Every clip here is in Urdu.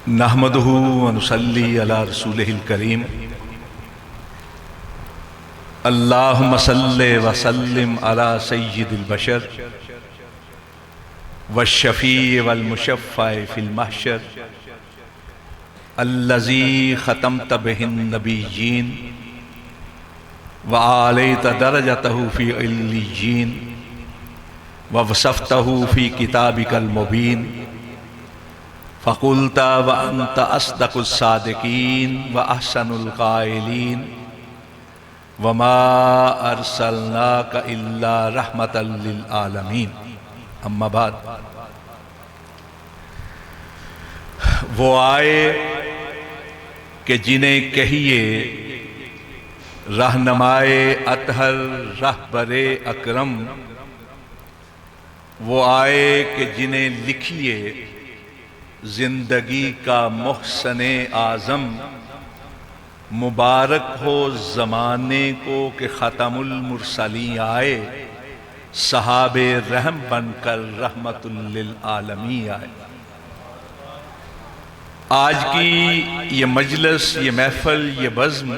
نحمدہ ونصلی علی رسولہ الکریم اللہم صلی وسلم علی سید البشر والشفیع والمشفع فی المحشر الذی ختمت بہ النبیین وعالیت درجتہ فی علیین ووصفتہ فی کتابک المبین فقلت وانت اصدق الصادقین واحسن القائلین وما ارسلناک الا رحمتا للعالمین اما بعد وہ آئے کہ جنہیں کہیے رہنمائے اطہر رہبر اکرم، وہ آئے کہ جنہیں لکھیے زندگی کا محسن اعظم، مبارک ہو زمانے کو کہ ختم المرسلین آئے، صحاب رحم بن کر رحمت للعالمین آئے۔ آج کی یہ مجلس، یہ محفل، یہ بزم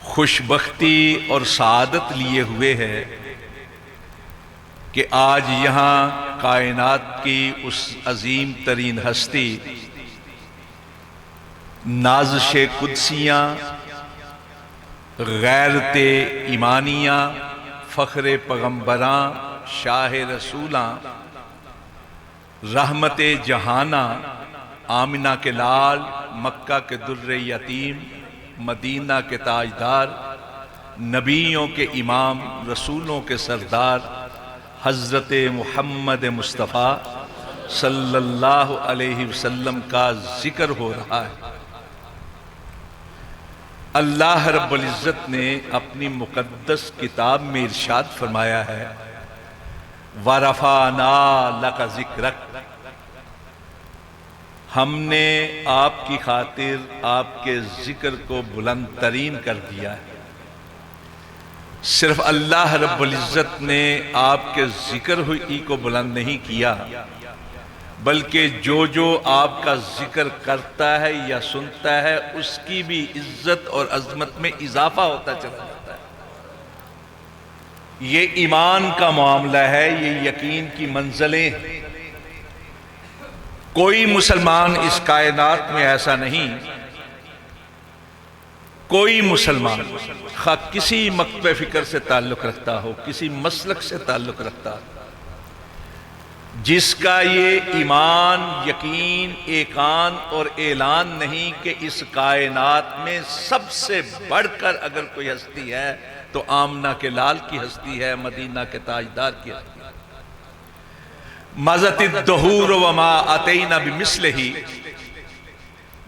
خوشبختی اور سعادت لیے ہوئے ہے کہ آج یہاں کائنات کی اس عظیم ترین ہستی، نازش قدسیاں، غیرت ایمانیاں، فخر پیغمبراں، شاہ رسولاں، رحمت جہاناں، آمنہ کے لال، مکہ کے در یتیم، مدینہ کے تاجدار، نبیوں کے امام، رسولوں کے سردار حضرت محمد مصطفیٰ صلی اللہ علیہ وسلم کا ذکر ہو رہا ہے۔ اللہ رب العزت نے اپنی مقدس کتاب میں ارشاد فرمایا ہے وَرَفَعْنَا لَكَ ذِكْرَكَ، ہم نے آپ کی خاطر آپ کے ذکر کو بلند ترین کر دیا ہے۔ صرف اللہ رب العزت نے آپ کے ذکر ہی کو بلند نہیں کیا، بلکہ جو آپ کا ذکر کرتا ہے یا سنتا ہے اس کی بھی عزت اور عظمت میں اضافہ ہوتا چلا جاتا ہے۔ یہ ایمان کا معاملہ ہے، یہ یقین کی منزلیں ہیں۔ کوئی مسلمان اس کائنات میں ایسا نہیں، کوئی مسلمان خواہ کسی مکتب فکر سے تعلق رکھتا ہو، کسی مسلک سے تعلق رکھتا ہو، جس کا یہ ایمان، یقین، ایقان اور اعلان نہیں کہ اس کائنات میں سب سے بڑھ کر اگر کوئی ہستی ہے تو آمنہ کے لال کی ہستی ہے، مدینہ کے تاجدار کی ہستی ہے۔ مَزَتِ الدُّہُورُ وَمَا أَتَيْنَا بِمِثْلِهِ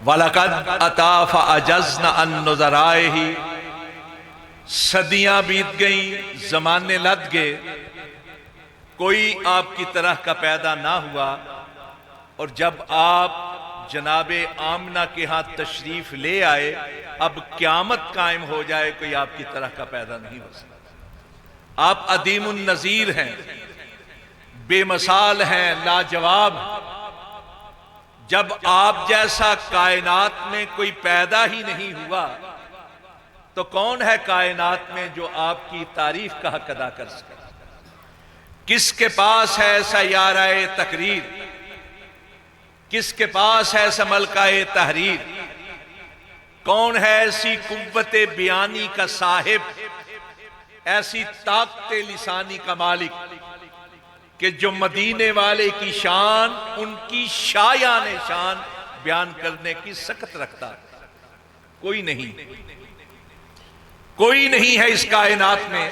وَلَقَدْ أَتَا فَأَجَزْنَا عَن نُظَرَائِهِ، صدیاں بیت گئیں، زمانے لد گئے، کوئی آپ کی طرح کا پیدا نہ ہوا، اور جب آپ جناب آمنہ کے ہاں تشریف لے آئے، اب قیامت قائم ہو جائے، کوئی آپ کی طرح کا پیدا نہیں ہو سکتا۔ آپ عدیم النظیر ہیں، بے مثال ہیں، لاجواب ہیں۔ جب آپ جیسا کائنات میں کوئی پیدا ہی نہیں ہوا تو کون ہے کائنات میں جو آپ کی تعریف کا حق ادا کر سکے؟ کس کے پاس ہے ایسا یارہ تقریر؟ کس کے پاس ہے ایسا ملکہ تحریر؟ کون ہے ایسی قوت بیانی کا صاحب، ایسی طاقت لسانی کا مالک کہ جو مدینے والے کی شان، ان کی شایان شان بیان کرنے کی سخت رکھتا ہے؟ کوئی نہیں، کوئی نہیں ہے اس کائنات میں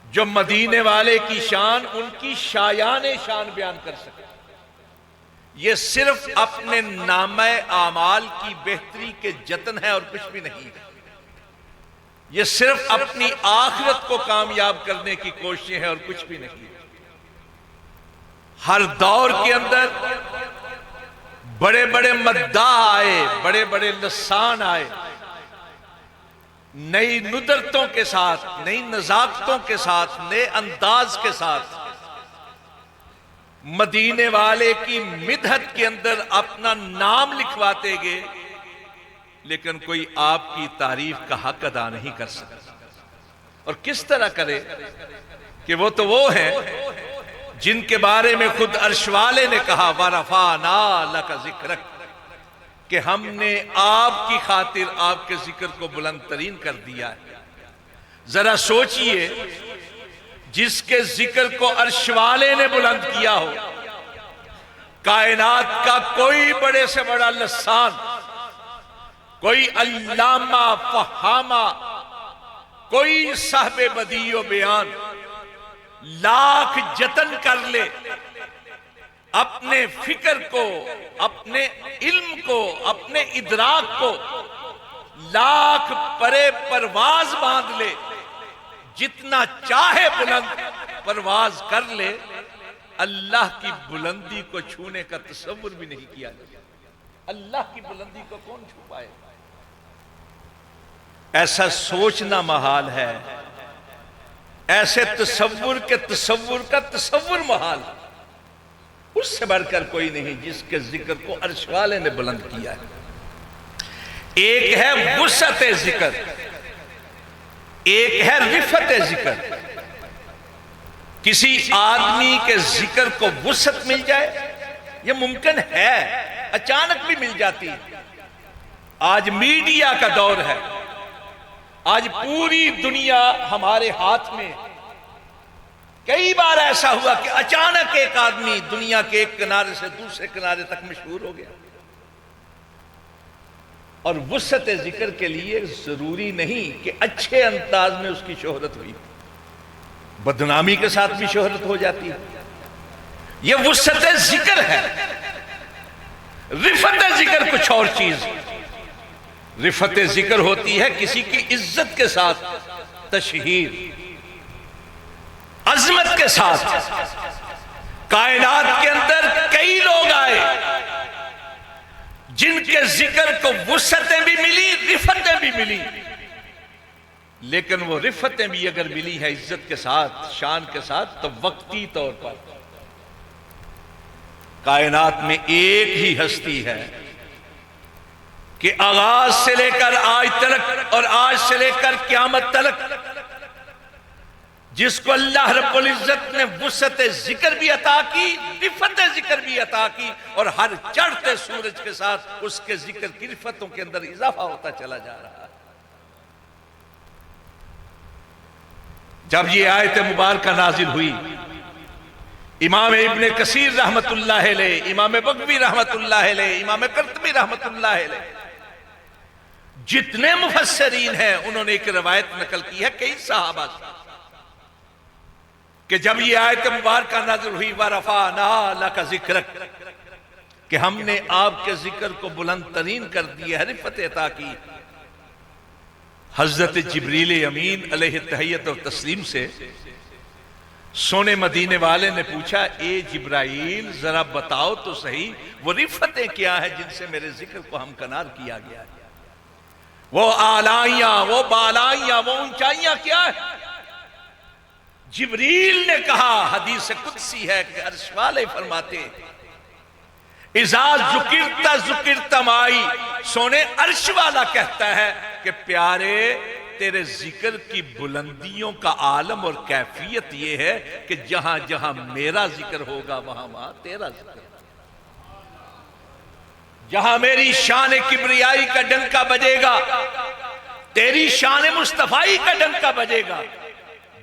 جو مدینے والے کی شان، ان کی شایان شان بیان کر سکے۔ یہ صرف اپنے نامہ اعمال کی بہتری کے جتن ہے اور کچھ بھی نہیں ہے۔ یہ صرف اپنی آخرت کو کامیاب کرنے کی کوششیں ہیں اور کچھ بھی نہیں۔ ہر دور کے اندر بڑے بڑے مداح آئے، بڑے بڑے لسان آئے، نئی ندرتوں کے ساتھ، نئی نزاکتوں کے ساتھ، نئے انداز کے ساتھ، مدینے والے کی مدحت کے اندر اپنا نام لکھواتے گئے، لیکن کوئی آپ کی تعریف کا حق ادا نہیں کر سکتا۔ اور کس طرح کرے کہ وہ تو وہ ہیں جن کے بارے میں خود عرش والے نے کہا وَرَفَعْنَا لَكَ ذِكْرَكَ، کہ ہم نے آپ کی خاطر آپ کے ذکر کو بلند ترین کر دیا ہے۔ ذرا سوچئے، جس کے ذکر کو عرش والے نے بلند کیا ہو، کائنات کا کوئی بڑے سے بڑا لسان، کوئی علامہ فہامہ، کوئی صاحب بدیع و بیان لاکھ جتن کر لے، اپنے فکر کو، اپنے علم کو، اپنے ادراک کو لاکھ پرے پرواز باندھ لے، جتنا چاہے بلند پرواز کر لے، اللہ کی بلندی کو چھونے کا تصور بھی نہیں کیا جائے۔ اللہ کی بلندی کو کون چھو پائے؟ ایسا سوچنا محال ہے، ایسے تصور کے تصور کا تصور محال ہے۔ اس سے بڑھ کر کوئی نہیں جس کے ذکر کو عرش والے نے بلند کیا ہے۔ ایک ہے وسعت ذکر، ایک ہے رفعت ذکر۔ کسی آدمی کے ذکر کو وسعت مل جائے، یہ ممکن ہے، اچانک بھی مل جاتی ہے۔ آج میڈیا کا دور ہے، آج پوری دنیا ہمارے ہاتھ میں۔ کئی بار ایسا ہوا کہ اچانک ایک آدمی دنیا کے ایک کنارے سے دوسرے کنارے تک مشہور ہو گیا۔ اور وسعت ذکر کے لیے ضروری نہیں کہ اچھے انداز میں اس کی شہرت ہوئی، بدنامی کے ساتھ بھی شہرت ہو جاتی ہے۔ یہ وسعت ذکر ہے۔ رفعت ذکر کچھ اور چیز۔ رفعت ذکر ہوتی ہے کسی کی عزت کے ساتھ تشہیر، عظمت کے ساتھ۔ کائنات کے اندر کئی لوگ آئے جن کے ذکر کو وسعتیں بھی ملی، رفعتیں بھی ملی، لیکن وہ رفعتیں بھی اگر ملی ہے عزت کے ساتھ، شان کے ساتھ، تو وقتی طور پر۔ کائنات میں ایک ہی ہستی ہے کہ آغاز سے لے کر آج تک اور آج سے لے کر قیامت تک جس کو اللہ رب العزت نے وسعت ذکر بھی عطا کی، رفعت ذکر بھی عطا کی، اور ہر چڑھتے سورج کے ساتھ اس کے ذکر کی رفعتوں کے اندر اضافہ ہوتا چلا جا رہا ہے۔ جب یہ آیت مبارکہ نازل ہوئی، امام ابن کثیر رحمت اللہ علیہ، امام بغوی رحمت اللہ علیہ، امام قرطبی رحمت اللہ علیہ، جتنے مفسرین ہیں انہوں نے ایک روایت نقل کی ہے کئی صحابہ سے، کہ جب یہ آیت مبارکہ نازل ہوئی وَرَفَعْنَا لَكَ ذِكْرَكَ، کہ ہم نے آپ کے ذکر کو بلند ترین کر دیا ہے، رفعت عطا کی، حضرت جبریل امین علیہ تحیت اور تسلیم سے سونے مدینے والے نے پوچھا، اے جبرائیل ذرا بتاؤ تو صحیح وہ رفعتیں کیا ہیں جن سے میرے ذکر کو ہمکنار کیا گیا ہے، وہ آلائیاں، وہ بالائیاں، وہ اونچائیاں کیا ہیں؟ جبریل نے کہا، حدیث قدسی ہے کہ عرش والے فرماتے، اذا ذکرت ذکرت مائی، سونے عرش والا کہتا ہے کہ پیارے تیرے ذکر کی بلندیوں کا عالم اور کیفیت یہ ہے کہ جہاں جہاں میرا ذکر ہوگا وہاں وہاں تیرا ذکر، جہاں میری شان کبریائی کا ڈنکا بجے گا تیری شان مصطفائی کا ڈنکا بجے گا،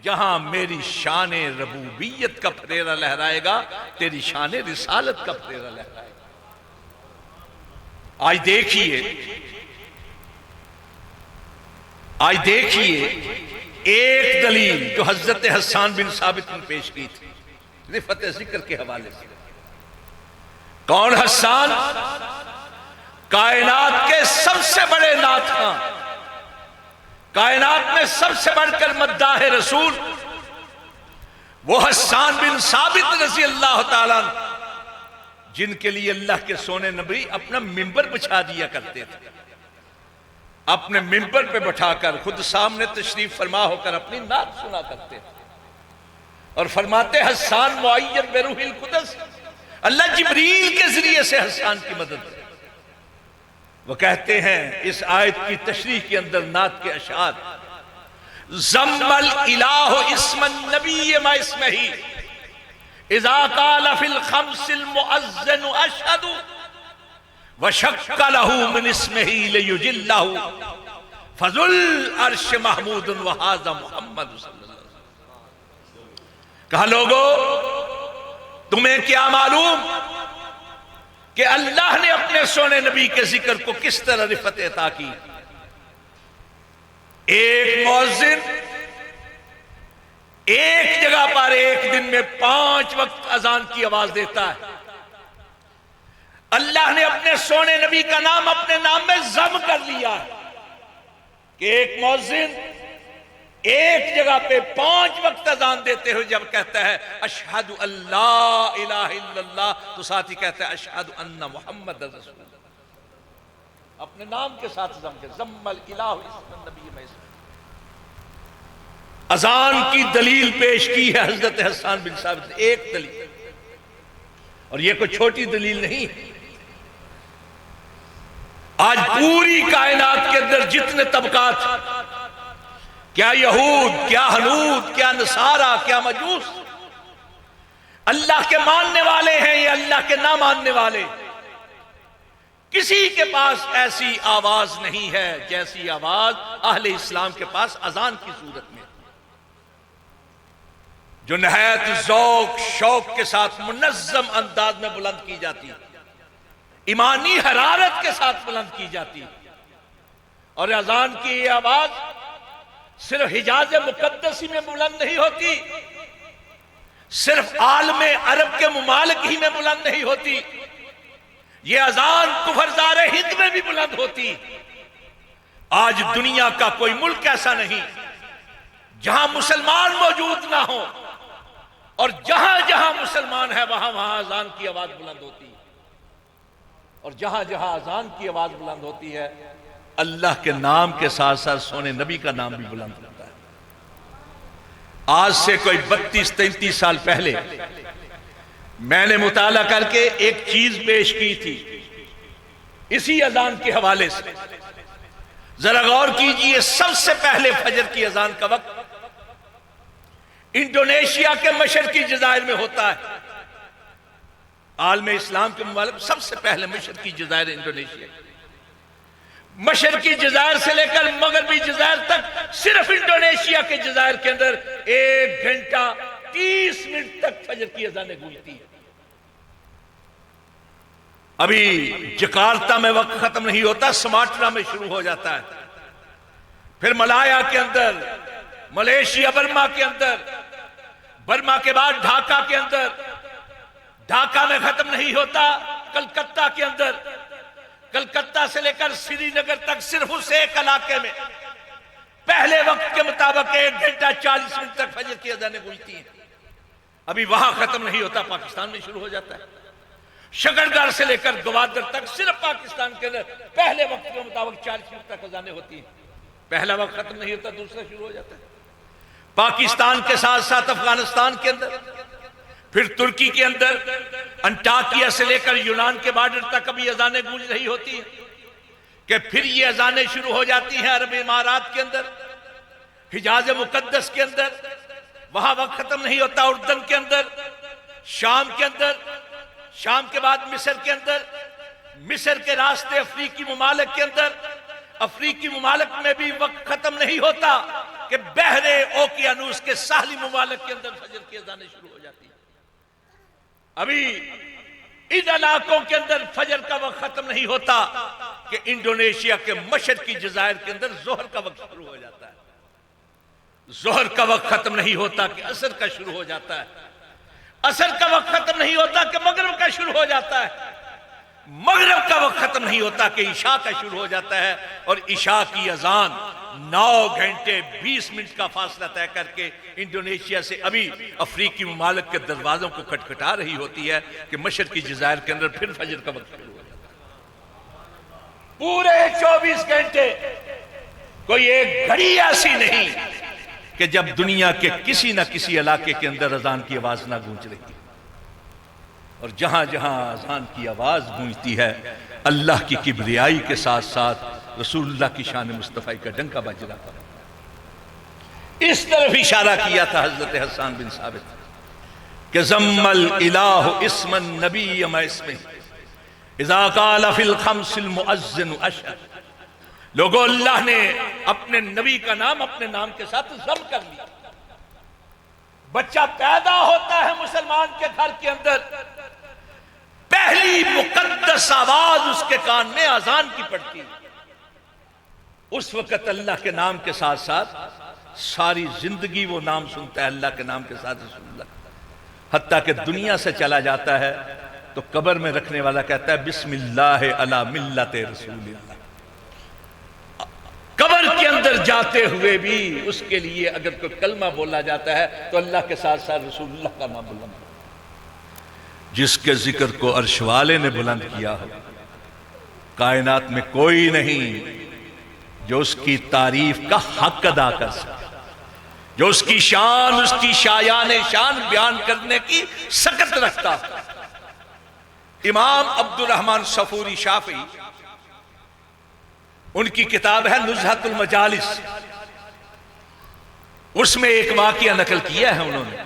جہاں میری شان ربوبیت کا پھریرا لہرائے گا تیری شان رسالت کا پھریرا لہرائے گا۔ آج دیکھیے ایک دلیل جو حضرت حسان بن ثابت نے پیش کی تھی رفعت ذکر کے حوالے سے۔ کون حسان؟ کائنات کے سب سے بڑے نعت خواں، کائنات میں سب سے بڑھ کر مداح رسول، وہ حسان بن ثابت رضی اللہ تعالیٰ عنہ، جن کے لیے اللہ کے سونے نبی اپنا منبر بچھا دیا کرتے تھے، اپنے منبر پہ بٹھا کر خود سامنے تشریف فرما ہو کر اپنی نعت سنا کرتے تھے، اور فرماتے حسان معین بروح القدس اللہ جبریل کے ذریعے سے حسان کی مدد ہے۔ وہ کہتے ہیں اس آیت کی تشریح کے اندر نعت کے اشعار، ضم الالہ اسم النبی ما اسمہ اذا قال فی الخمس المؤذن اشہد وشق له من اسمہ لیجلہ فذو العرش محمود وہذا محمد صلی اللہ علیہ وسلم۔ کہا لوگو تمہیں کیا معلوم کہ اللہ نے اپنے سونے نبی کے ذکر کو کس طرح رفعت عطا کی؟ ایک مؤذن ایک جگہ پر ایک دن میں 5 وقت اذان کی آواز دیتا ہے۔ اللہ نے اپنے سونے نبی کا نام اپنے نام میں ضم کر لیا ہے کہ ایک مؤذن ایک جگہ پہ 5 وقت اذان دیتے ہوئے جب کہتا ہے اشہد اللہ الہ الا اللہ تو ساتھ ہی کہتا ہے اشہد ان محمد رسول اللہ، اپنے نام کے ساتھ ضم کے ضم الالہ اسم النبی میں اسم۔ اذان کی دلیل پیش کی ہے حضرت حسان بن ثابت نے، ایک دلیل، اور یہ کوئی چھوٹی دلیل نہیں۔ آج پوری کائنات کے اندر جتنے طبقات، کیا یہود، کیا ہنود، کیا نصارہ، کیا مجوس، اللہ کے ماننے والے ہیں یا اللہ کے نہ ماننے والے، کسی کے پاس ایسی آواز نہیں ہے جیسی آواز اہل اسلام کے پاس اذان کی صورت میں، جو نہایت ذوق شوق کے ساتھ منظم انداز میں بلند کی جاتی، ایمانی حرارت کے ساتھ بلند کی جاتی۔ اور اذان کی یہ آواز صرف حجاز مقدسی میں بلند نہیں ہوتی، صرف عالم عرب کے ممالک ہی میں بلند نہیں ہوتی، یہ اذان کفرزار ہند میں بھی بلند ہوتی۔ آج دنیا کا کوئی ملک ایسا نہیں جہاں مسلمان موجود نہ ہو، اور جہاں جہاں مسلمان ہے وہاں وہاں اذان کی آواز بلند ہوتی ہے، اور جہاں جہاں اذان کی آواز بلند ہوتی ہے اللہ کے نام کے ساتھ ساتھ سونے نبی کا نام بھی بلند ہوتا ہے۔ آج سے کوئی 32-33 سال پہلے میں نے مطالعہ کر کے ایک چیز پیش کی تھی اسی اذان کے حوالے سے، ذرا غور کیجئے۔ سب سے پہلے فجر کی اذان کا وقت انڈونیشیا کے مشرقی جزائر میں ہوتا ہے۔ عالم اسلام کے ممالک سب سے پہلے مشرقی جزائر انڈونیشیا، مشرقی جزائر سے لے کر مغربی جزائر تک صرف انڈونیشیا کے جزائر کے اندر 1 گھنٹہ 30 منٹ تک فجر کی اذانیں گونجتی ہیں۔ ابھی جکارتا میں وقت ختم نہیں ہوتا، سماٹرا میں شروع ہو جاتا ہے، پھر ملایا کے اندر، ملیشیا برما کے اندر، برما کے بعد ڈھاکہ کے اندر، ڈھاکہ میں ختم نہیں ہوتا، کلکتہ کے اندر، کلکتہ سے لے کر سری نگر تک صرف اس ایک علاقے میں پہلے وقت کے مطابق 1 گھنٹہ 40 منٹ تک فجر کی اذانیں گونجتی ہیں۔ ابھی وہاں ختم نہیں ہوتا، پاکستان میں شروع ہو جاتا ہے، شکرگڑھ سے لے کر گوادر تک صرف پاکستان کے اندر پہلے وقت کے مطابق 40 منٹ تک اذانیں ہوتی ہیں۔ پہلا وقت ختم نہیں ہوتا، دوسرا شروع ہو جاتا ہے۔ پاکستان کے ساتھ ساتھ افغانستان کے اندر، پھر ترکی کے اندر، انٹاکیہ سے لے کر یونان کے بارڈر تک ابھی اذانیں گونج رہی ہوتی ہیں، کہ پھر یہ اذانیں شروع ہو جاتی ہیں عرب امارات کے اندر، حجاز مقدس کے اندر، وہاں وقت ختم نہیں ہوتا، اردن کے اندر، شام کے اندر، شام کے بعد مصر کے اندر، مصر کے راستے افریقی ممالک کے اندر، افریقی ممالک میں بھی وقت ختم نہیں ہوتا کہ بحر اوقیانوس کے ساحلی ممالک کے اندر فجر کی اذانیں شروع ہو جاتی ہیں۔ ابھی ان علاقوں کے اندر فجر کا وقت ختم نہیں ہوتا کہ انڈونیشیا کے مشرقی جزائر کے اندر ظہر کا وقت شروع ہو جاتا ہے۔ ظہر کا وقت ختم نہیں ہوتا کہ عصر کا شروع ہو جاتا ہے۔ عصر کا وقت ختم نہیں ہوتا کہ مغرب کا شروع ہو جاتا ہے۔ مغرب کا وقت ختم نہیں ہوتا کہ عشاء کا شروع ہو جاتا ہے، اور عشاء کی اذان 9 گھنٹے 20 منٹ کا فاصلہ طے کر کے انڈونیشیا سے ابھی افریقی ممالک کے دروازوں کو کھٹکھٹا رہی ہوتی ہے کہ مشرقی جزائر کے اندر پھر فجر کا وقت شروع ہو جاتا ہے۔ پورے 24 گھنٹے کوئی ایک گھڑی ایسی نہیں کہ جب دنیا کے کسی نہ کسی علاقے کے اندر اذان کی آواز نہ گونج رہی۔ اور جہاں جہاں اذان کی آواز گونجتی ہے اللہ کی کبریائی کے ساتھ ساتھ رسول اللہ کی شان مصطفی کا ڈنکا بج رہا تھا۔ اس طرف اشارہ کیا تھا حضرت حسان بن ثابت کہ ضم الالہ اسم النبی ما اسمہ اذا قال فی الخمس المؤذن اشہد۔ لوگوں، اللہ نے اپنے نبی کا نام اپنے نام کے ساتھ ضم کر لیا۔ بچہ پیدا ہوتا ہے مسلمان کے گھر کے اندر، پہلی مقدس آواز اس کے کان میں اذان کی پڑتی ہے، اس وقت اللہ کے نام کے ساتھ ساتھ ساری زندگی وہ نام سنتا ہے اللہ کے نام کے ساتھ رسول اللہ، حتیٰ کہ دنیا سے چلا جاتا ہے تو قبر میں رکھنے والا کہتا ہے بسم اللہ علی ملت رسول اللہ۔ قبر کے اندر جاتے ہوئے بھی اس کے لیے اگر کوئی کلمہ بولا جاتا ہے تو اللہ کے ساتھ ساتھ رسول اللہ کا نام بلند ہے۔ جس کے ذکر کو عرش والے نے بلند کیا ہو، کائنات میں کوئی نہیں جو اس کی تعریف کا حق ادا کر سکے، جو اس کی شان، اس کی شایان شان بیان کرنے کی سکت رکھتا۔ امام عبد الرحمن صفوری شافعی، ان کی کتاب ہے نزہۃ المجالس، اس میں ایک واقعہ نقل کیا ہے انہوں نے،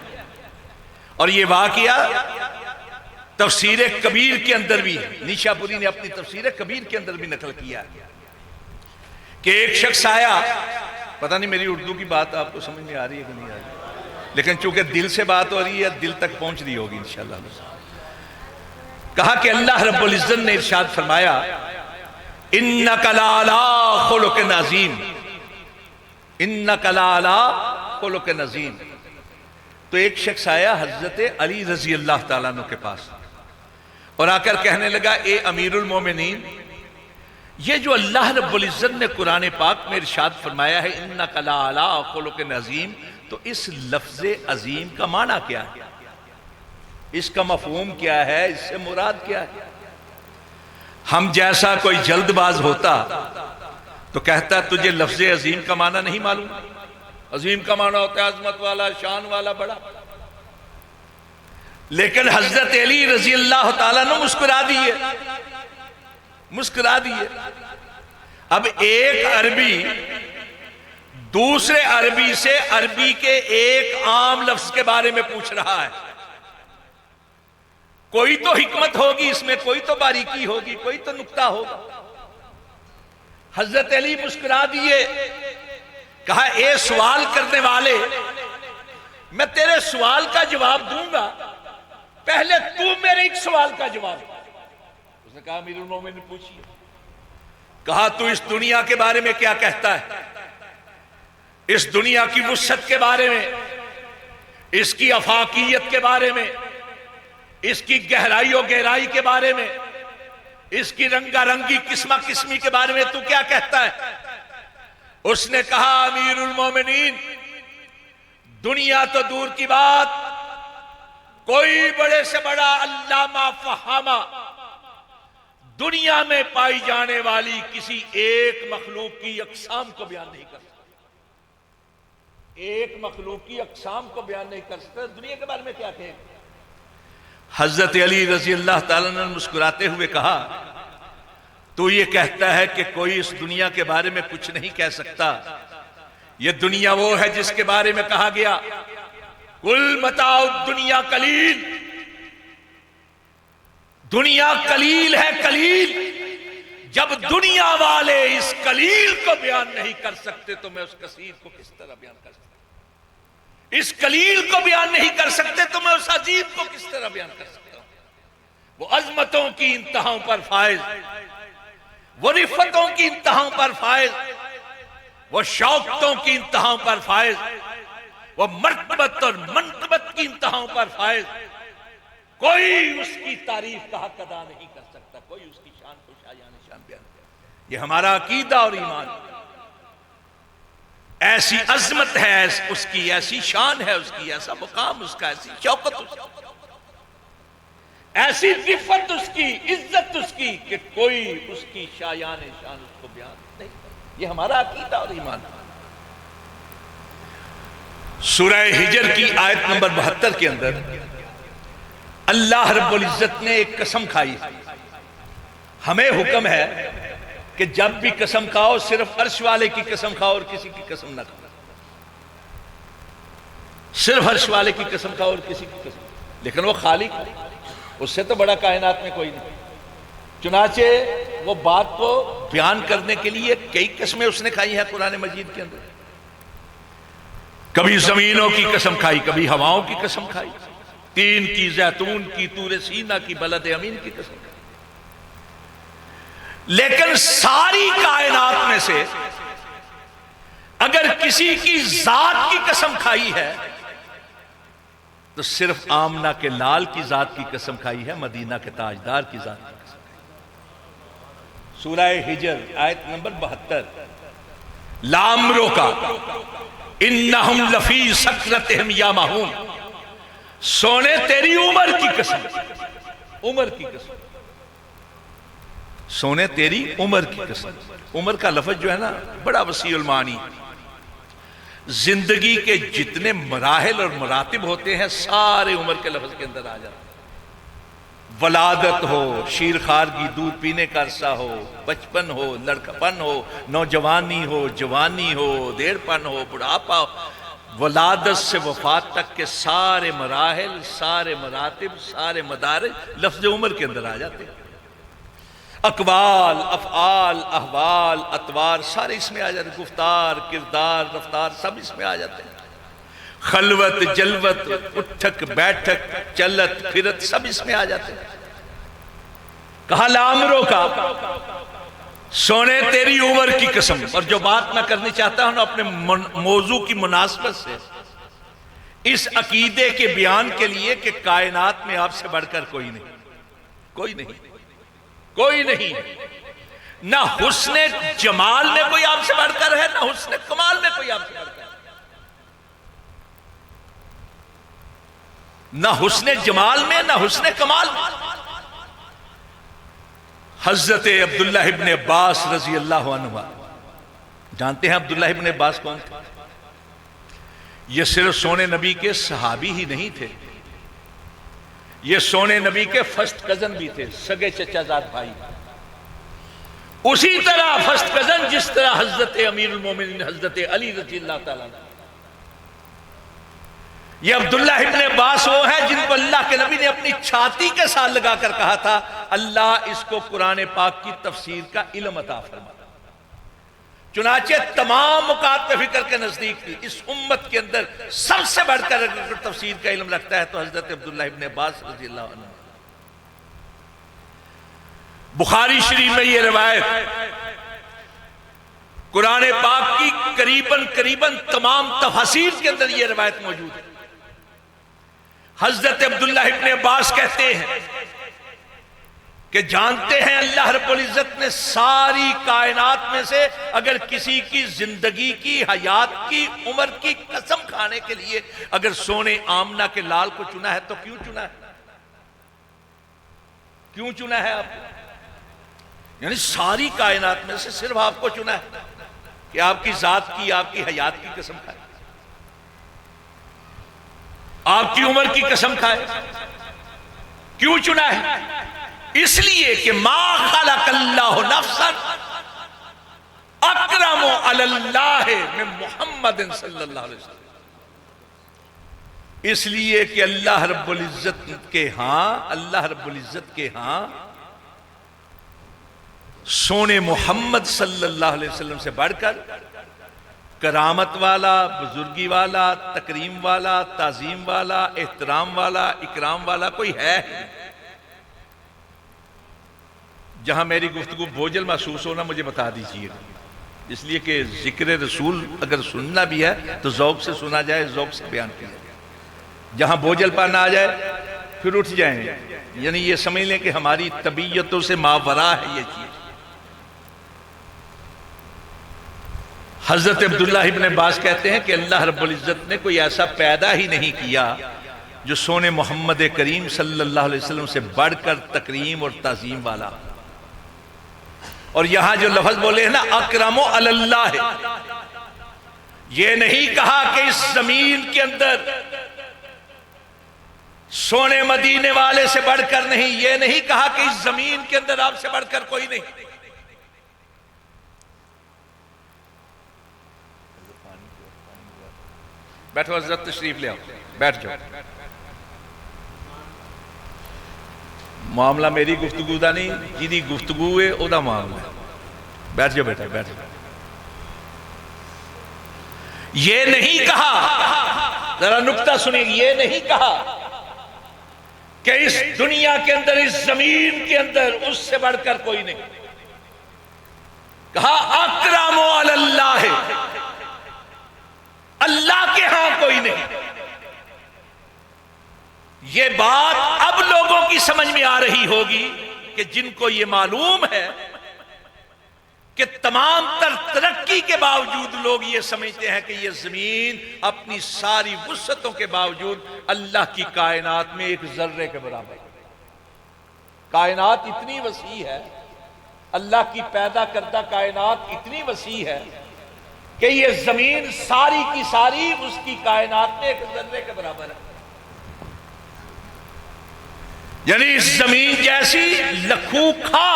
اور یہ واقعہ تفسیر کبیر کے اندر بھی ہے، نیشا پوری نے اپنی تفسیر کبیر کے اندر بھی نقل کیا ہے کہ ایک شخص آیا، پتہ نہیں میری اردو کی بات آپ کو سمجھ میں آ رہی ہے کہ نہیں آ رہی، لیکن چونکہ دل سے بات ہو رہی ہے دل تک پہنچ رہی ہوگی انشاءاللہ۔ کہا کہ اللہ رب العزت نے ارشاد فرمایا اِنَّكَ لَعَلَىٰ خُلُقٍ عَظِيمٍ، اِنَّكَ لَعَلَىٰ خُلُقٍ عَظِيمٍ۔ تو ایک شخص آیا حضرت علی رضی اللہ تعالیٰ عنہ کے پاس اور آ کر کہنے لگا اے امیر المومنین، یہ جو اللہ رب العزت نے قرآن پاک میں ارشاد فرمایا ہے اِنَّكَ لَعَلَىٰ خُلُقٍ عَظِيمٍ، تو اس لفظ عظیم کا معنی کیا ہے، اس کا مفہوم کیا ہے، اس سے مراد کیا ہے؟ ہم جیسا کوئی جلد باز ہوتا تو کہتا تجھے لفظ عظیم کا معنی نہیں معلوم؟ عظیم کا معنی ہوتا ہے عظمت والا، شان والا، بڑا۔ لیکن حضرت علی رضی اللہ تعالیٰ نے مسکرا دیے۔ اب ایک عربی دوسرے عربی سے عربی کے ایک عام لفظ کے بارے میں پوچھ رہا ہے، کوئی تو حکمت ہوگی اس میں، کوئی تو باریکی ہوگی، کوئی تو نکتہ ہوگا۔ حضرت علی مسکرا دیے، کہا اے سوال کرنے والے، میں تیرے سوال کا جواب دوں گا، پہلے تو میرے ایک سوال کا جواب دے۔ اس نے کہا امیر المومنین نے پوچھیے۔ کہا تو اس دنیا کے بارے میں کیا کہتا ہے، اس دنیا کی وسعت کے بارے میں، اس کی افاقیت کے بارے میں، اس کی گہرائی و گہرائی کے بارے میں، اس کی رنگا رنگی قسمہ قسمی کے بارے میں تو کیا کہتا ہے؟ اس نے کہا امیر المومنین، دنیا تو دور کی بات، کوئی بڑے سے بڑا علامہ فہامہ دنیا میں پائی جانے والی کسی ایک مخلوق کی اقسام کو بیان نہیں کر سکتا، ایک مخلوق کی اقسام کو بیان نہیں کر سکتا، دنیا کے بارے میں کیا کہے؟ حضرت علی رضی اللہ تعالیٰ نے مسکراتے ہوئے کہا تو یہ کہتا ہے کہ کوئی اس دنیا کے بارے میں کچھ نہیں کہہ سکتا، یہ دنیا وہ ہے جس کے بارے میں کہا گیا کل متاع الدنیا قلیل، دنیا قلیل ہے، قلیل۔ جب دنیا والے اس قلیل کو بیان نہیں کر سکتے تو میں اس کثیر کو کس طرح بیان کر سکتا ہوں؟ اس قلیل کو بیان نہیں کر سکتے تو میں اس عظیم کو کس طرح بیان کر سکتا ہوں؟ وہ عظمتوں کی انتہاؤں پر فائز، وہ رفتوں کی انتہاؤں پر فائز، وہ شوقتوں کی انتہاؤں پر فائز، وہ مرتبت اور منقبت کی انتہاؤں پر فائز، کوئی اس کی تعریف کا حق ادا نہیں کر سکتا، کوئی اس کی شان کو شایان شان بیان کرتا۔ یہ ہمارا عقیدہ اور ایمان، ایسی عظمت ہے اس کی، ایسی شان ہے اس کی، ایسا مقام اس کا، ایسی شوقت اس کی، ایسی رفت اس کی، عزت اس کی کہ کوئی اس کی شایان شان اس کو بیان نہیں کرتا۔ یہ ہمارا عقیدہ اور ایمان ہے۔ سورہ ہجر کی آیت نمبر 72 کے اندر اللہ رب العزت نے ایک قسم کھائی، ہمیں حکم ہے کہ جب بھی قسم کھاؤ صرف عرش والے کی قسم کھاؤ اور کسی کی قسم نہ کھاؤ، صرف عرش والے کی قسم کھاؤ اور کسی کی قسم، لیکن وہ خالق ہے، اس سے تو بڑا کائنات میں کوئی نہیں۔ چنانچہ وہ بات کو بیان کرنے کے لیے کئی قسمیں اس نے کھائی ہیں قرآن مجید کے اندر، کبھی زمینوں کی قسم کھائی، کبھی ہواؤں کی قسم کھائی، تین کی، زیتون کی، طور سینا کی، بلد امین کی قسم کھائی، لیکن ساری کائنات میں سے اگر کسی کی ذات کی قسم کھائی ہے تو صرف آمنہ کے لال کی ذات کی قسم کھائی ہے، مدینہ کے تاجدار کی ذات کی قسم کھائی۔ سورہ ہجر آیت نمبر 72، لامرو کا انہم لفی سکرتہم یامہون، سونے تیری عمر کی قسم، عمر کی قسم، سونے تیری عمر کی قسم۔ عمر کا لفظ جو ہے نا بڑا وسیع المعانی، زندگی کے جتنے مراحل اور مراتب ہوتے ہیں سارے عمر کے لفظ کے اندر آ جاتے ہیں۔ ولادت ہو، شیرخوارگی، دودھ پینے کا عرصہ ہو، بچپن ہو، لڑکپن ہو، نوجوانی ہو، جوانی ہو، دیر پن ہو، بڑھاپا ہو، ولادت سے وفات تک کے سارے مراحل، سارے مراتب، سارے مدارج لفظ عمر کے اندر آ جاتے ہیں۔ اقوال، افعال، احوال، اطوار سارے اس میں آ جاتے ہیں، گفتار، کردار، رفتار سب اس میں آ جاتے ہیں، خلوت، جلوت، اٹھک بیٹھک، چلت پھرت سب اس میں آ جاتے ہیں۔ کہا لامرو کا سونے تیری عمر کی قسم۔ اور جو بات میں کرنی چاہتا ہوں اپنے موضوع کی مناسبت سے اس عقیدے کے بیان کے لیے کہ کائنات میں آپ سے بڑھ کر کوئی نہیں، کوئی نہیں، کوئی نہیں، نہ حسن جمال میں کوئی آپ سے بڑھ کر ہے، نہ حسن کمال میں کوئی آپ سے بڑھ کر ہے، نہ حسن جمال میں نہ حسن کمال میں۔ حضرت عبداللہ ابن عباس رضی اللہ عنہ، جانتے ہیں عبداللہ ابن عباس کون تھے؟ یہ صرف سونے نبی کے صحابی ہی نہیں تھے، یہ سونے نبی کے فرسٹ کزن بھی تھے، سگے چچا زاد بھائی۔ اسی طرح فرسٹ کزن جس طرح حضرت امیر المومنین حضرت علی رضی اللہ تعالیٰ عنہ۔ یہ عبداللہ ابن عباس وہ ہے جن کو اللہ کے نبی نے اپنی چھاتی کے ساتھ لگا کر کہا تھا اللہ اس کو قرآن پاک کی تفسیر کا علم عطا فرما۔ چنانچہ تمام مکاتب فکر کے نزدیک اس امت کے اندر سب سے بڑھ کر اگر تفسیر کا علم رکھتا ہے تو حضرت عبداللہ ابن عباس رضی اللہ عنہ۔ بخاری شریف میں یہ روایت قرآن پاک کی قریباً تمام تفاسیر کے اندر یہ روایت موجود ہے۔ حضرت عبداللہ ابن عباس کہتے ہیں کہ جانتے ہیں اللہ رب العزت نے ساری کائنات میں سے اگر کسی کی زندگی کی، حیات کی، عمر کی قسم کھانے کے لیے اگر سونے آمنہ کے لال کو چنا ہے تو کیوں چنا ہے؟ کیوں چنا ہے آپ کو؟ یعنی ساری کائنات میں سے صرف آپ کو چنا ہے کہ آپ کی ذات کی، آپ کی حیات کی قسم کھائے، آپ کی عمر کی قسم کھائے۔ کیوں چنا ہے؟ اس لیے کہ ما خلق اللہ نفسا اکرم علی اللہ من محمد صلی اللہ علیہ وسلم، اس لیے کہ اللہ رب العزت کے ہاں سونے محمد صلی اللہ علیہ وسلم سے بڑھ کر کرامت والا، بزرگی والا، تکریم والا، تعظیم والا، احترام والا، اکرام والا کوئی ہے۔ جہاں میری گفتگو بوجھل محسوس ہونا مجھے بتا دیجئے، اس لیے کہ ذکر رسول اگر سننا بھی ہے تو ذوق سے سنا جائے، ذوق سے بیان کیا جائے۔ جہاں بوجھل پا نہ آ جائے پھر اٹھ جائیں، یعنی یہ سمجھ لیں کہ ہماری طبیعتوں سے ماورا ہے یہ چیز۔ حضرت عبداللہ ابن عباس کہتے ہیں کہ اللہ رب العزت نے کوئی ایسا پیدا ہی نہیں کیا جو سونے محمد کریم صلی اللہ علیہ وسلم سے بڑھ کر تکریم اور تعظیم والا۔ اور یہاں جو لفظ بولے ہیں نا اکرم علی اللہ، یہ نہیں کہا کہ اس زمین کے اندر سونے مدینے والے سے بڑھ کر نہیں، یہ نہیں کہا کہ اس زمین کے اندر آپ سے بڑھ کر کوئی نہیں۔ بیٹھو حضرت، تشریف لے آؤ، بیٹھ جاؤ۔ معاملہ میری گفتگو دا نہیں، جیدی گفتگو ہے او دا معاملہ ہے۔ بیٹھ جاؤ بیٹا، بیٹھ جاؤ۔ یہ نہیں کہا، ذرا نکتہ سنیں، یہ نہیں کہا کہ اس دنیا کے اندر، اس زمین کے اندر اس سے بڑھ کر کوئی نہیں۔ کہا اکرم علی اللہ، اللہ کے ہاں کوئی نہیں۔ یہ بات اب لوگوں کی سمجھ میں آ رہی ہوگی کہ جن کو یہ معلوم ہے کہ تمام تر ترقی کے باوجود لوگ یہ سمجھتے ہیں کہ یہ زمین اپنی ساری وسعتوں کے باوجود اللہ کی کائنات میں ایک ذرے کے برابر ہے۔ کائنات اتنی وسیع ہے، اللہ کی پیدا کردہ کائنات اتنی وسیع ہے کہ یہ زمین ساری کی ساری اس کی کائنات میں ایک ذرے کے برابر ہے۔ یعنی اس زمین جیسی لکھوں کھا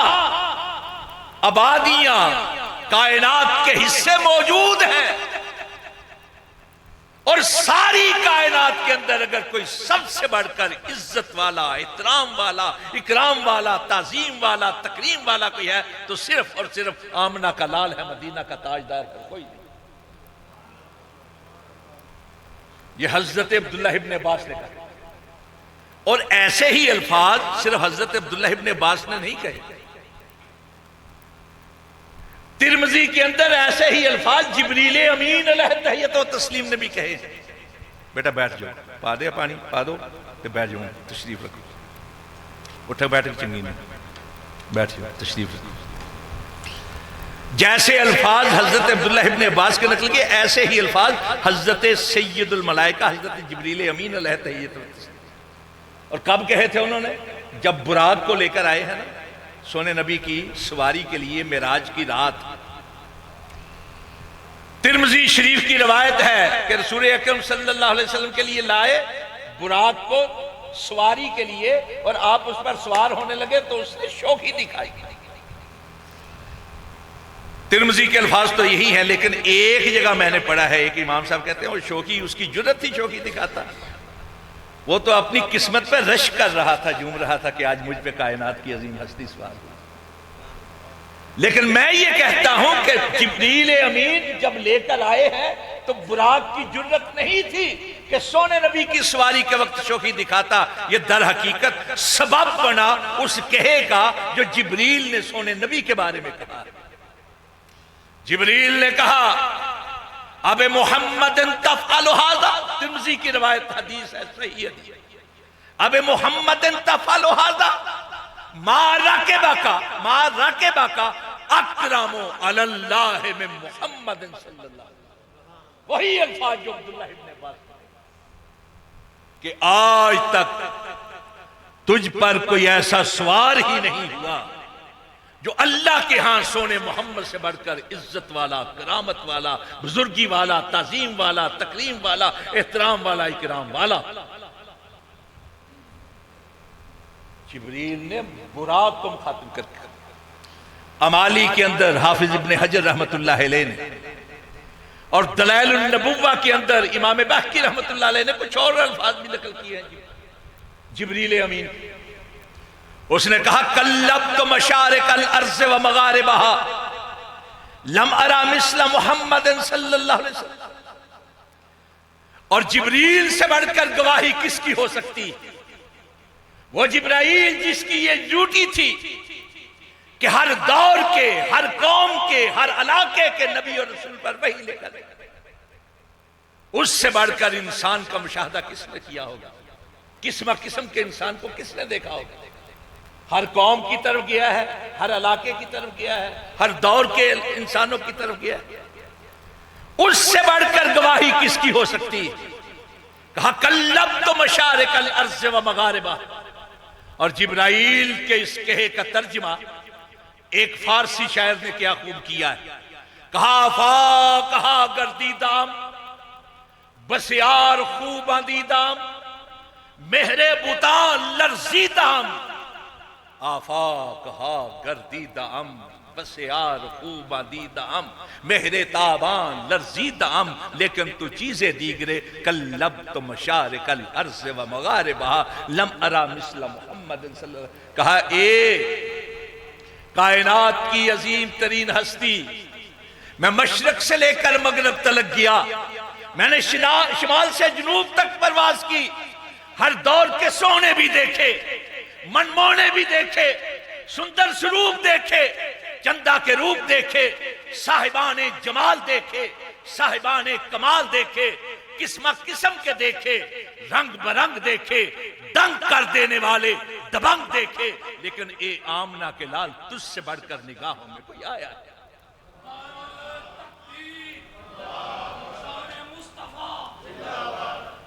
آبادیاں کائنات کے حصے موجود ہیں، اور ساری کائنات کے اندر اگر کوئی سب سے بڑھ کر عزت والا، احترام والا، اکرام والا، تعظیم والا، تکریم والا کوئی ہے تو صرف اور صرف آمنہ کا لال ہے، مدینہ کا تاجدار ہے، کوئی نہیں۔ یہ حضرت عبداللہ ابن عباس نے کہا، اور ایسے ہی الفاظ صرف حضرت عبداللہ ابن عباس نے نہیں کہے، ترمذی کے اندر ایسے ہی الفاظ جبریل امین علیہ تحیت و تسلیم نے بھی کہے۔ بیٹا بیٹھ جاؤ، پا دے پانی، پا دو کہ بیٹھ جاؤ، تشریف رکھو، اٹھے بیٹھ کے چنگی میں بیٹھ جاؤ، تشریف رکھو۔ جیسے الفاظ حضرت عبداللہ ابن عباس کے نقل کیے، ایسے ہی الفاظ حضرت سید الملائکہ حضرت جبریل امین علیہ تحیت و تسلیم۔ اور کب کہے تھے انہوں نے؟ جب براق کو لے کر آئے ہیں نا سونے نبی کی سواری کے لیے معراج کی رات۔ ترمذی شریف کی روایت ہے کہ رسول اکرم صلی اللہ علیہ وسلم کے لیے لائے براق کو سواری کے لیے، اور آپ اس پر سوار ہونے لگے تو اس نے شوخی دکھائی۔ ترمذی کے الفاظ تو یہی ہیں، لیکن ایک جگہ میں نے پڑھا ہے، ایک امام صاحب کہتے ہیں وہ شوخی، اس کی جرت تھی شوخی دکھاتا، وہ تو اپنی قسمت پہ رشک کر رہا تھا، جھوم رہا تھا کہ آج مجھ پہ کائنات کی عظیم ہستی سوار ہوئی۔ لیکن میں یہ کہتا ہوں کہ جبریل امین جب لے کر آئے ہیں تو براق کی جرت نہیں تھی کہ سونے نبی کی سواری کے وقت شوخی دکھاتا۔ یہ در حقیقت سبب بنا اس کہے کا جو جبریل نے سونے نبی کے بارے میں کہا۔ جبریل نے کہا اب محمد تفعل ھذا، ترمذی کی روایت حدیث ہے، صحیح ہے، اب محمد تفعل ھذا ما رکبک اکرم علی اللہ من محمد صلی اللہ علیہ وسلم۔ وہی الفاظ جو عبداللہ ابن عباس کہ آج تک تجھ پر کوئی ایسا سوار ہی نہیں ہوا جو اللہ کے ہاں سونے محمد سے بڑھ کر عزت والا، کرامت والا، بزرگی والا، تعظیم والا، تکریم والا، احترام والا، اکرام والا۔ جبریل نے براق کو مخاطب کر کے، امالی کے اندر حافظ ابن حجر رحمت اللہ علیہ نے، اور دلائل النبوہ کے اندر امام بحقی رحمت اللہ علیہ نے کچھ اور الفاظ بھی نقل کیے ہیں جبریل امین۔ اس نے کہا قلبت مشارق الارض و مغاربہا لم ارا مثل محمد صلی اللہ علیہ وسلم۔ اور جبریل سے بڑھ کر گواہی کس کی ہو سکتی؟ وہ جبرائیل جس کی یہ ڈیوٹی تھی کہ ہر دور کے، ہر قوم کے، ہر علاقے کے نبی اور رسول پر وحی لے کر، اس سے بڑھ کر انسان کا مشاہدہ کس نے کیا ہوگا؟ قسم قسم کے انسان کو کس نے دیکھا ہوگا؟ ہر قوم کی طرف گیا ہے، ہر علاقے کی طرف گیا ہے، ہر دور کے انسانوں کی طرف گیا ہے، اس سے بڑھ کر گواہی کس کی ہو سکتی؟ کہا قلبت مشارق الارض و مغاربہا۔ اور جبرائیل کے اس کہے کا ترجمہ ایک فارسی شاعر نے کیا خوب کیا ہے، کہا گردیدام بسیار خوب آندیدام مہر بوتان لرزیدم، آفاق ہا گردیدم، بس یار خوباں دیدم، مہر تابان لرزیدم، لیکن تو چیزیں دیگرے کل لب تو مشارق الارض و مغاربہا لم ارا مثل محمد صلی اللہ علیہ وسلم. کہا اے کائنات کی عظیم ترین ہستی، میں مشرق سے لے کر مغرب تلک گیا، میں نے شمال سے جنوب تک پرواز کی، ہر دور کے سونے بھی دیکھے، منمونے بھی دیکھے، سندر سروپ دیکھے، چندہ کے روپ دیکھے، صاحبان جمال دیکھے، صاحبان کمال دیکھے، قسم قسم کے دیکھے، رنگ برنگ دیکھے، دنگ کر دینے والے دبنگ دیکھے، لیکن اے آمنہ کے لال تجھ سے بڑھ کر نگاہوں میں کوئی آیا ہے؟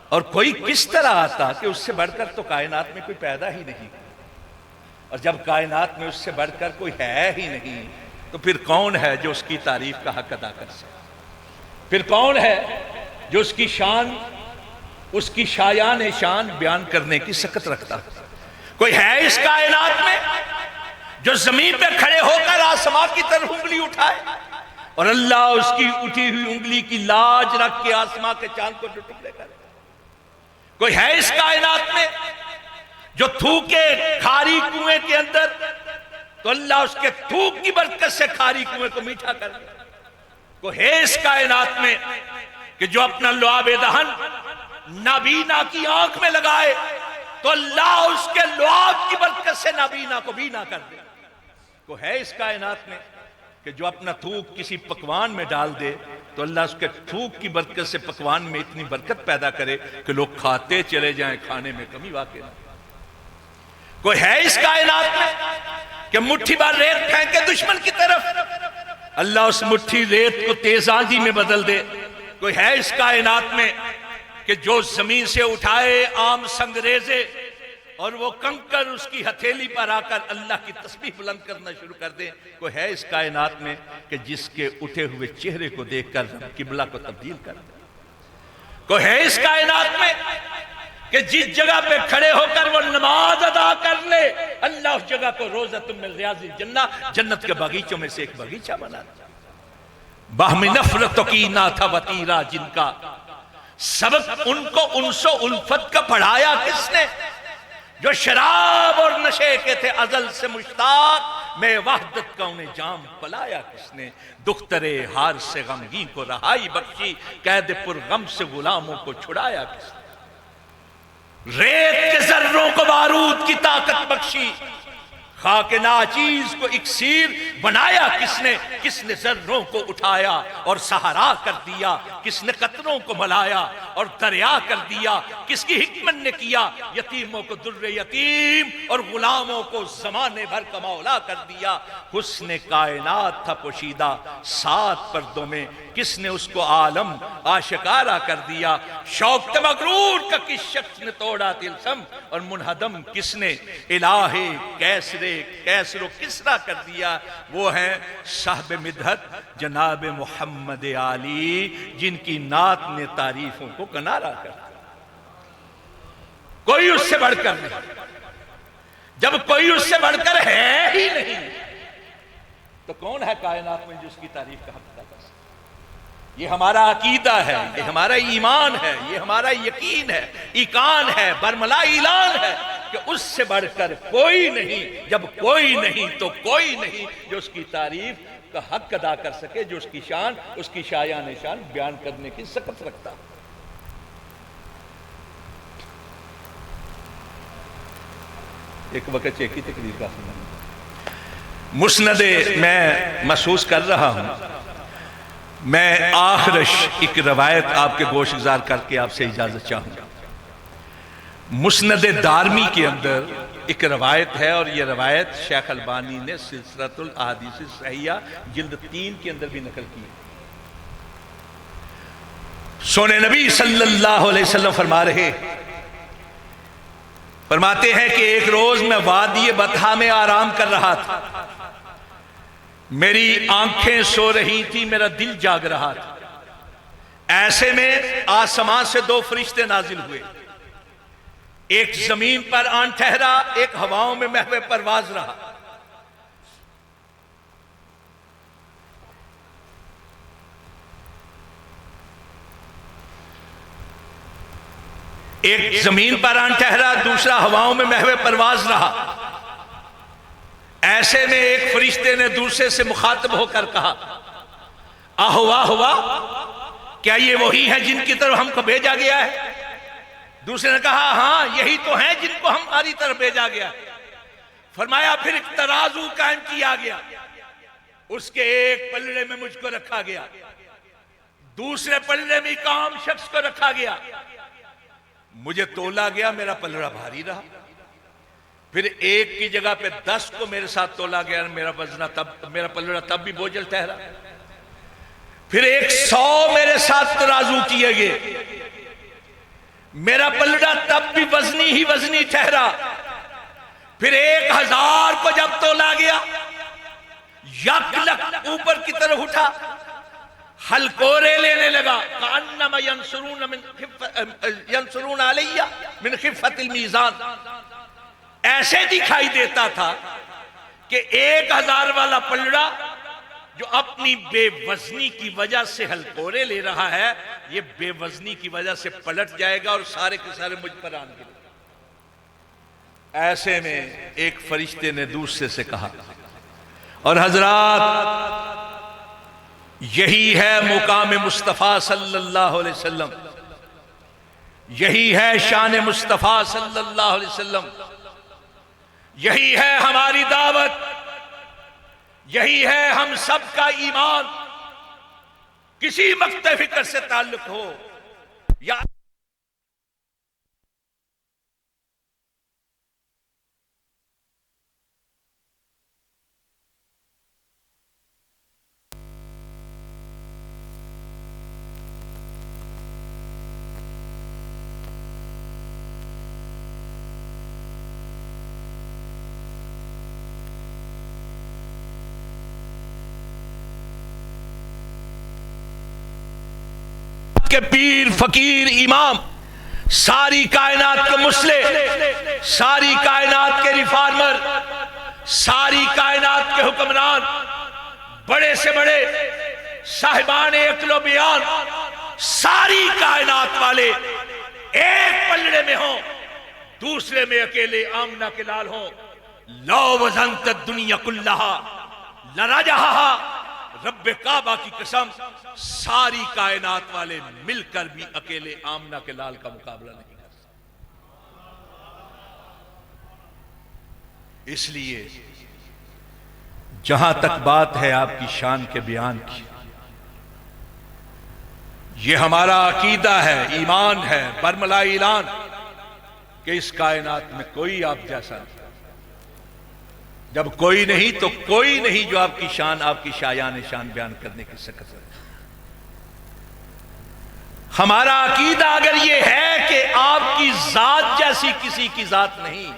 اور کوئی کس طرح آتا کہ اس سے بڑھ کر تو کائنات میں کوئی پیدا ہی نہیں، اور جب کائنات میں اس سے بڑھ کر کوئی ہے ہی نہیں تو پھر کون ہے جو اس کی تعریف کا حق ادا کر سکے؟ پھر کون ہے جو اس کی شان، اس کی شایان شان بیان کرنے کی سکت رکھتا؟ کوئی ہے اس کائنات میں جو زمین پہ کھڑے ہو کر آسمان کی طرف انگلی اٹھائے اور اللہ اس کی اٹھی ہوئی انگلی کی لاج رکھ کے آسمان کے چاند کو ٹکڑے کرے؟ کوئی ہے اس کائنات میں جو تھوکے کھاری کنویں کے اندر تو اللہ اس کے تھوک کی برکت سے کھاری کنویں کو میٹھا کر دے؟ کوئی ہے اس کائنات میں کہ جو اپنا لعاب دہن نابینا کی آنکھ میں لگائے تو اللہ اس کے لعاب کی برکت سے نابینا کو بینا کر دے؟ کوئی ہے اس کائنات میں کہ جو اپنا تھوک کسی پکوان میں ڈال دے تو اللہ اس کے تھوک کی برکت سے پکوان میں اتنی برکت پیدا کرے کہ لوگ کھاتے چلے جائیں، کھانے میں کمی واقع نہ؟ کوئی ہے اس کائنات میں کہ مٹھی بار ریت پھینکے دشمن کی طرف، اللہ اس مٹھی ریت کو تیز آندھی میں بدل دے؟ کوئی ہے اس کائنات میں کہ جو زمین سے اٹھائے عام سنگریزے اور وہ کنکر اس کی ہتھیلی پر آ کر اللہ کی تسبیح بلند کرنا شروع کر دے؟ کوئی ہے اس کائنات میں کہ جس کے اٹھے ہوئے چہرے کو دیکھ کر قبلہ کو تبدیل کر دے؟ کوئی ہے اس کائنات میں کہ جس جگہ پہ کھڑے ہو کر وہ نماز ادا کر لے اللہ اس جگہ کو روزۃ من ریاض الجنہ، جنت کے باغیچوں میں سے ایک باغیچہ بنا دے؟ باہمی نفرت و کینہ تھا وطیرہ جن کا، سبق ان کو انس و الفت کا پڑھایا کس نے؟ جو شراب اور نشے کے تھے ازل سے مشتاق، میں وحدت کا انہیں جام پلایا کس نے؟ دخترے ہار سے غمگین کو رہائی بخشی، قید پر غم سے غلاموں کو چھڑایا کس نے؟ ریت کے ذروں کو بارود کی طاقت بخشی، خاک ناچیز کو اکسیر بنایا کس نے؟ کس نے ذروں کو اٹھایا اور سہارا کر دیا؟ کس نے قطروں کو ملایا اور دریا کر دیا؟ کس کی حکمت نے کیا یتیموں کو در یتیم اور غلاموں کو زمانے بھر کا مولا کر دیا؟ حسن کائنات تھا پوشیدہ 7 پردوں میں، کس نے اس کو عالم آشکارا کر دیا؟ شوق مغرور کا کس شخص نے توڑا تلسم اور منہدم کس نے الہ کیسر و کسرا کر دیا؟ وہ ہیں صاحب مدحت جناب محمد علی، جن کی نعت نے تعریفوں کو کنارہ کر دیا۔ کوئی اس سے بڑھ کر نہیں، جب کوئی اس سے بڑھ کر ہے ہی نہیں تو کون ہے کائنات میں جو اس کی تعریف کا حق ادا کر سکتا؟ یہ ہمارا عقیدہ ہے، یہ ہمارا ایمان ہے، یہ ہمارا یقین ہے، ایقان ہے، برملا اعلان ہے کہ اس سے بڑھ کر کوئی نہیں، جب کوئی نہیں تو کوئی نہیں جو اس کی تعریف کا حق ادا کر سکے، جو اس کی شان، اس کی شایان شان بیان کرنے کی سکت رکھتا۔ ایک وقت ایک ہی تقریر کا سننا مسند میں محسوس کر رہا ہوں، میں آخرش ایک روایت آپ کے گوش گزار کر کے آپ سے اجازت چاہوں گا۔ مسند دارمی کے اندر ایک روایت ہے اور یہ روایت شیخ البانی نے سلسلۃ الاحادیث الصحیحہ جلد 3 کے اندر بھی نقل کی ہے۔ سونے نبی صلی اللہ علیہ وسلم فرماتے ہیں کہ ایک روز میں وادی بطحا میں آرام کر رہا تھا، میری آنکھیں سو رہی تھی، میرا دل جاگ رہا تھا۔ ایسے میں آسمان سے 2 فرشتے نازل ہوئے، ایک زمین پر آن ٹھہرا، ایک ہواؤں میں محو پرواز رہا۔ ایک زمین پر آن ٹھہرا، دوسرا ہواؤں میں محو پرواز رہا۔ ایسے میں ایک فرشتے نے دوسرے سے مخاطب ہو کر کہا، ہوا کیا یہ وہی ہے جن کی طرف ہم کو بھیجا گیا ہے؟ دوسرے نے کہا ہاں یہی تو ہیں جن کو ہماری طرف بھیجا گیا۔ فرمایا پھر ایک ترازو قائم کیا گیا، اس کے ایک پلڑے میں مجھ کو رکھا گیا، دوسرے پلڑے میں ایک عام شخص کو رکھا گیا۔ مجھے تولا گیا، میرا پلڑا بھاری رہا۔ پھر ایک کی جگہ پہ 10 کو میرے ساتھ تولا گیا، میرا پلڑا تب بھی بوجھل ٹھہرا۔ پھر 100 میرے ساتھ ترازو کیے گئے، میرا پلڑا تب بھی وزنی ہی وزنی ٹھہرا۔ پھر 1000 کو جب تولا گیا، یک لک اوپر کی طرف اٹھا، ہلکورے لینے لگا، کانما ینصرون علیہ من خفت المیزان۔ ایسے دکھائی دیتا تھا کہ 1000 والا پلڑا جو اپنی بے وزنی کی وجہ سے ہلکورے لے رہا ہے، یہ بے وزنی کی وجہ سے پلٹ جائے گا اور سارے کے سارے مجھ پر آن گے۔ ایسے میں ایک فرشتے نے دوسرے سے کہا، اور حضرات یہی ہے مقام مصطفیٰ صلی اللہ علیہ وسلم، یہی ہے شان مصطفیٰ صلی اللہ علیہ وسلم، یہی ہے ہماری دعوت، یہی ہے ہم سب کا ایمان۔ کسی مقطع فکر سے تعلق ہو یا کے پیر فقیر امام، ساری کائنات کے مصلح، ساری کائنات کے ریفارمر، ساری کائنات کے حکمران، بڑے سے بڑے صاحبان عقل و بیان، ساری کائنات والے ایک پلڑے میں ہوں، دوسرے میں اکیلے آمنہ کے لال ہوں۔ لو وزنت الدنیا کلہا لرجحہا، رب کعبہ کی قسم ساری کائنات والے مل کر بھی اکیلے آمنہ کے لال کا مقابلہ نہیں کر سکتے۔ اس لیے جہاں تک بات ہے آپ کی شان کے بیان کی، یہ ہمارا عقیدہ ہے، ایمان ہے، برملا اعلان کہ اس کائنات میں کوئی آپ جیسا نہیں۔ جب کوئی نہیں تو کوئی نہیں جو آپ کی شان، آپ کی شایان شان بیان کرنے کی سکت ہے۔ ہمارا عقیدہ اگر یہ ہے کہ آپ کی ذات جیسی کسی کی ذات نہیں،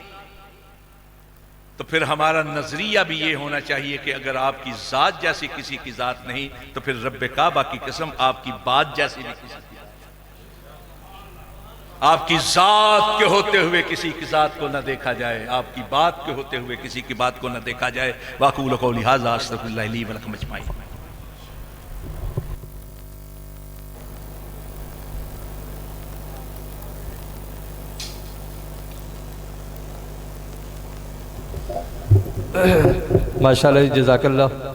تو پھر ہمارا نظریہ بھی یہ ہونا چاہیے کہ اگر آپ کی ذات جیسی کسی کی ذات نہیں تو پھر رب کعبہ کی قسم آپ کی بات جیسی بھی کسی کی ذات، آپ کی ذات کے ہوتے ہوئے کسی کی ذات کو نہ دیکھا جائے، آپ کی بات کے ہوتے ہوئے کسی کی بات کو نہ دیکھا جائے۔ وَأَقُولُ قَوْلِي هَٰذَا أَسْتَغْفِرُ اللَّهَ لِي وَلَكُمْ أَجْمَعِينَ۔ ماشاءاللہ، جزاک اللہ۔